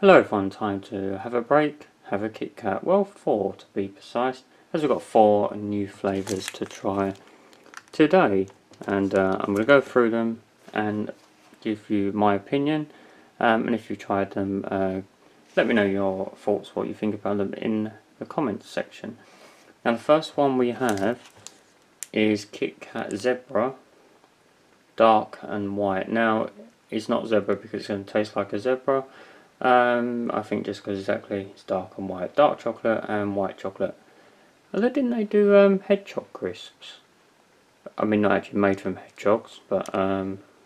Hello everyone, time to have a break, have a Kit Kat, well 4 to be precise, as we've got 4 new flavours to try today, and I'm going to go through them and give you my opinion, and if you tried them, let me know your thoughts, what you think about them in the comments section. Now the first one we have is Kit Kat Zebra, dark and white. Now it's not zebra because it's going to taste like a zebra. I think just because it's dark and white. Dark chocolate and white chocolate. Although didn't they do hedgehog crisps? I mean, not actually made from hedgehogs, but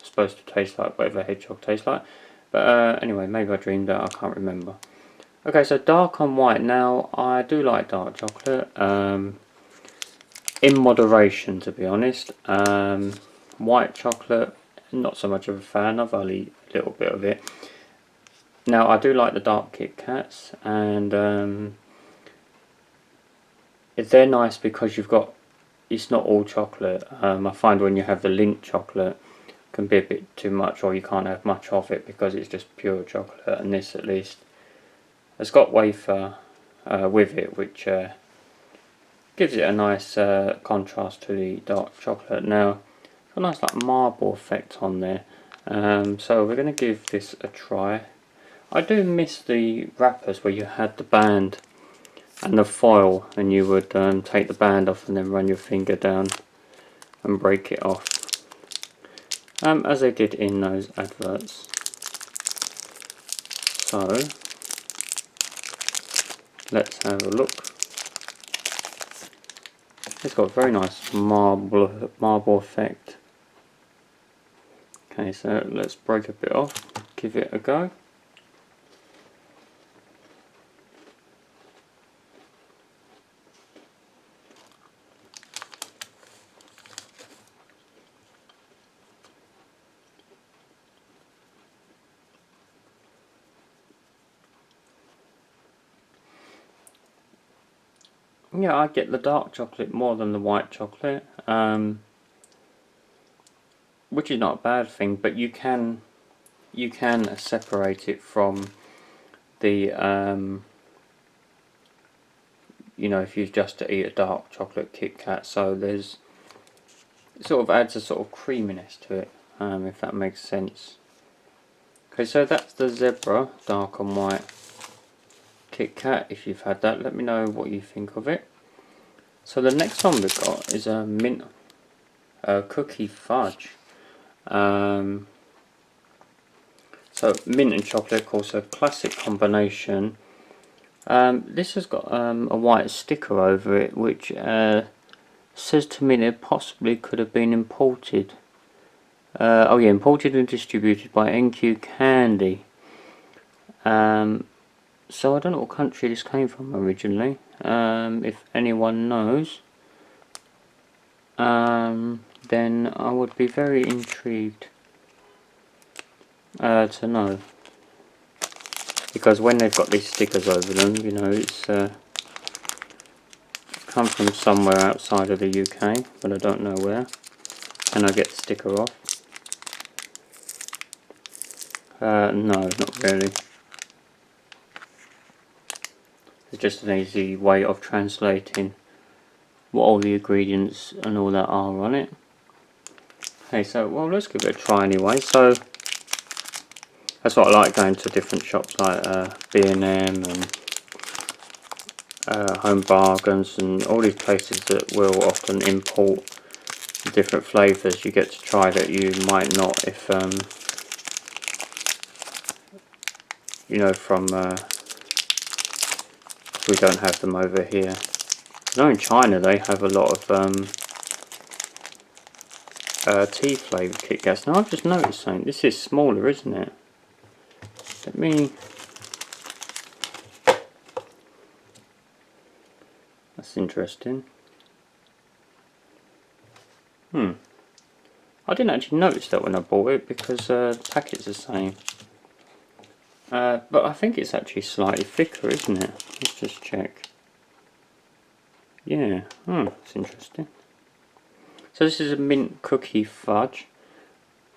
supposed to taste like whatever hedgehog tastes like. But anyway, maybe I dreamed that, I can't remember. Okay, so dark and white. Now, I do like dark chocolate. In moderation, to be honest. White chocolate, not so much of a fan. I've only eaten a little bit of it. Now I do like the dark Kit Kats, and they're nice because it's not all chocolate. I find when you have the Lindt chocolate it can be a bit too much, or you can't have much of it because it's just pure chocolate, and this at least has got wafer with it, which gives it a nice contrast to the dark chocolate. Now it's got a nice like marble effect on there, so we're going to give this a try. I do miss the wrappers where you had the band and the foil, and you would take the band off and then run your finger down and break it off, as they did in those adverts. So let's have a look. It's got a very nice marble effect. Okay, so let's break a bit off, give it a go. Yeah, I get the dark chocolate more than the white chocolate, which is not a bad thing, but you can separate it from the you know, if you just to eat a dark chocolate Kit Kat, so it sort of adds a sort of creaminess to it, if that makes sense. Okay, so that's the Zebra dark and white Kit Kat. If you've had that, let me know what you think of it. So the next one we've got is a mint cookie fudge. So mint and chocolate, of course, a classic combination. This has got a white sticker over it, which says to me that it possibly could have been imported. Oh yeah, imported and distributed by NQ Candy. So I don't know what country this came from originally. If anyone knows, then I would be very intrigued to know. Because when they've got these stickers over them, you know, it's come from somewhere outside of the UK, but I don't know where. Can I get the sticker off? No, not really. It's just an easy way of translating what all the ingredients and all that are on it. Okay, so well, let's give it a try anyway. So that's what I like, going to different shops like B&M and Home Bargains and all these places that will often import different flavours. You get to try that you might not if you know, from we don't have them over here. I know in China they have a lot of tea flavoured Kit Kats. Now I've just noticed something. This is smaller, isn't it? Let me. That's interesting. I didn't actually notice that when I bought it because the packet's the same. But I think it's actually slightly thicker, isn't it? Let's just check. Yeah, that's interesting. So this is a mint cookie fudge.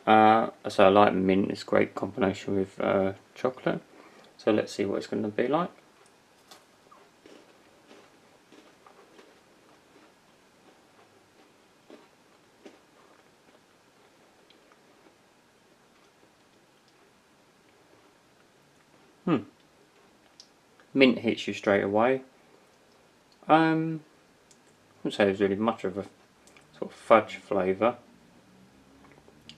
So I like mint, it's a great combination with chocolate. So let's see what it's going to be like. Mint hits you straight away. I wouldn't say there's really much of a sort of fudge flavour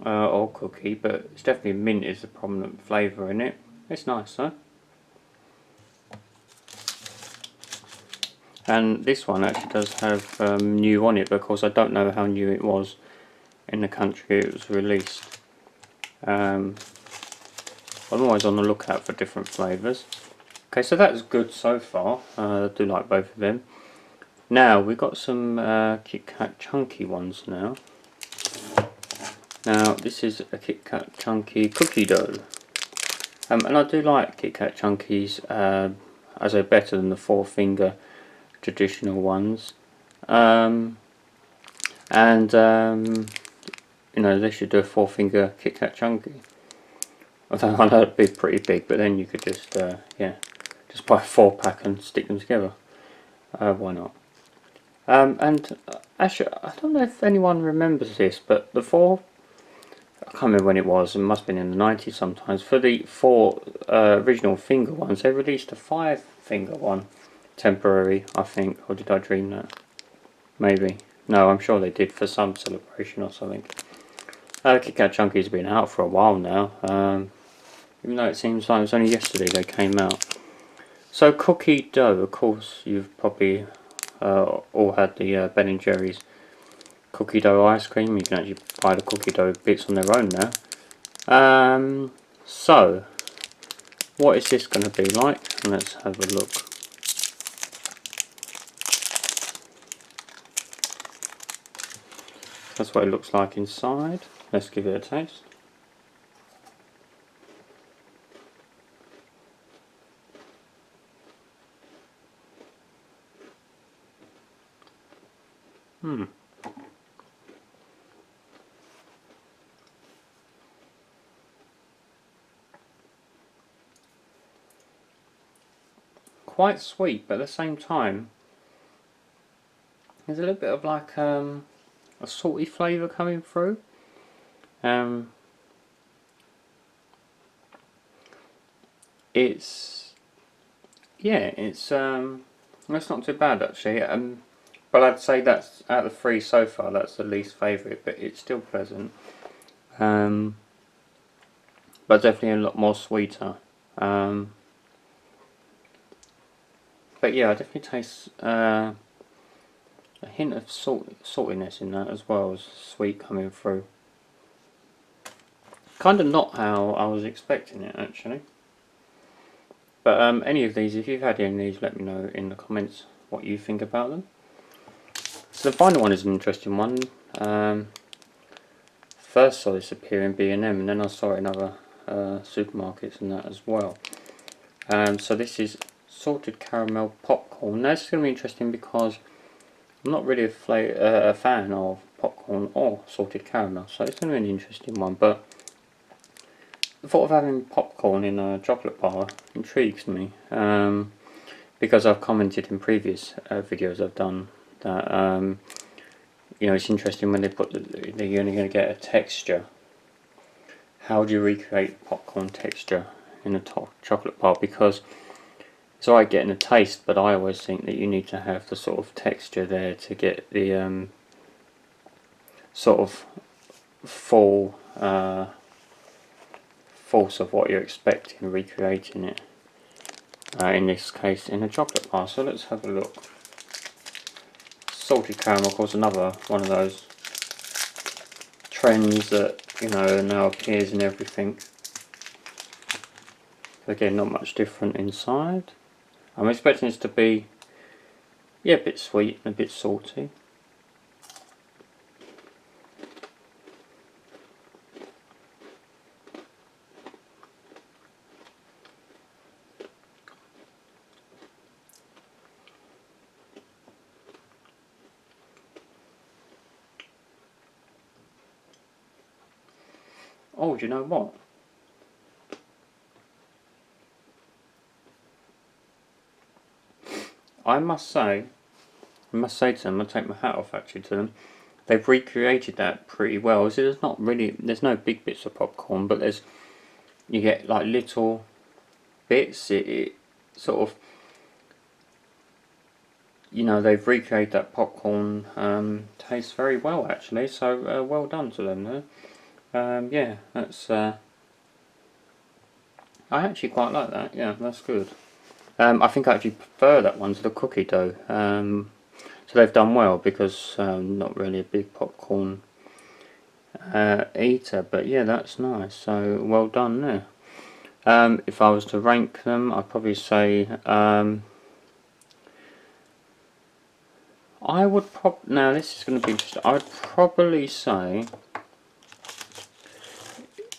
or cookie, but it's definitely mint is the prominent flavour in it. It's nice though. And this one actually does have new on it, because I don't know how new it was in the country it was released. I'm always on the lookout for different flavours. Okay, so that's good so far. I do like both of them. Now we've got some Kit Kat chunky ones now. Now this is a Kit Kat chunky cookie dough. And I do like Kit Kat chunkies, as they're better than the 4-finger traditional ones. You know, they should do a 4-finger Kit Kat chunky. Although I know it'd be pretty big, but then you could just just buy a 4-pack and stick them together. Why not? Actually, I don't know if anyone remembers this, but I can't remember when it was, it must have been in the 90s sometimes, for the 4 original finger ones, they released a 5-finger one, temporary, I think, or did I dream that? Maybe. No, I'm sure they did for some celebration or something. Kit Kat Chunky's have been out for a while now, even though it seems like it was only yesterday they came out. So cookie dough, of course, you've probably all had the Ben & Jerry's cookie dough ice cream. You can actually buy the cookie dough bits on their own now. So, what is this going to be like? Let's have a look. That's what it looks like inside. Let's give it a taste. Quite sweet, but at the same time, there's a little bit of like a salty flavour coming through. It's that's not too bad actually. But I'd say that's out of the 3 so far, that's the least favourite, but it's still pleasant. But definitely a lot more sweeter. But yeah, I definitely taste a hint of saltiness in that, as well as sweet coming through. Kind of not how I was expecting it actually. But any of these, if you've had any of these, let me know in the comments what you think about them. So the final one is an interesting one. First saw this appear in B&M, and then I saw it in other supermarkets and that as well. So this is salted caramel popcorn. Now this is going to be interesting because I'm not really a fan of popcorn or salted caramel, so it's going to be an interesting one. But the thought of having popcorn in a chocolate bar intrigues me, because I've commented in previous videos I've done that you know, it's interesting when they put you're only going to get a texture. How do you recreate popcorn texture in a chocolate bar? Because it's alright getting a taste, but I always think that you need to have the sort of texture there to get the sort of full force of what you're expecting, recreating it. In this case, in a chocolate bar. So let's have a look. Salted caramel, of course, another one of those trends that, you know, now appears in everything. Again, not much different inside. I'm expecting this to be, yeah, a bit sweet and a bit salty. Oh, do you know what? I must say to them, I take my hat off actually to them. They've recreated that pretty well. So there's no big bits of popcorn, but you get like little bits. It sort of, you know, they've recreated that popcorn taste very well actually. So well done to them there. Yeah, that's. I actually quite like that. Yeah, that's good. I think I actually prefer that one to the cookie dough. So they've done well because not really a big popcorn eater, but yeah, that's nice. So well done there. If I was to rank them, I'd probably say now this is going to be interesting. I'd probably say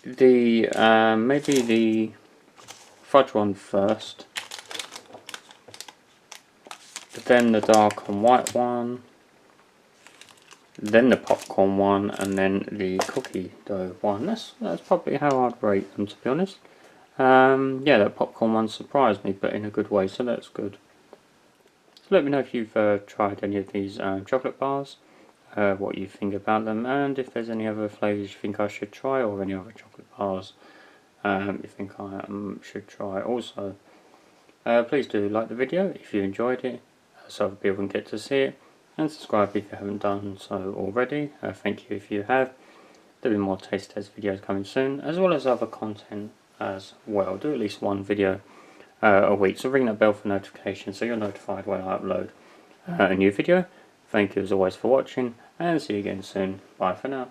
the maybe the fudge one first, then the dark and white one, then the popcorn one, and then the cookie dough one. That's probably how I'd rate them, to be honest. Yeah, that popcorn one surprised me, but in a good way, so that's good. So let me know if you've tried any of these chocolate bars, what you think about them, and if there's any other flavours you think I should try, or any other chocolate bars you think I should try also. Please do like the video if you enjoyed it, so other people can get to see it, and subscribe if you haven't done so already. Thank you if you have. There'll be more taste test videos coming soon, as well as other content as well. Do at least one video a week, so ring that bell for notifications so you're notified when I upload a new video. Thank you as always for watching, and see you again soon. Bye for now.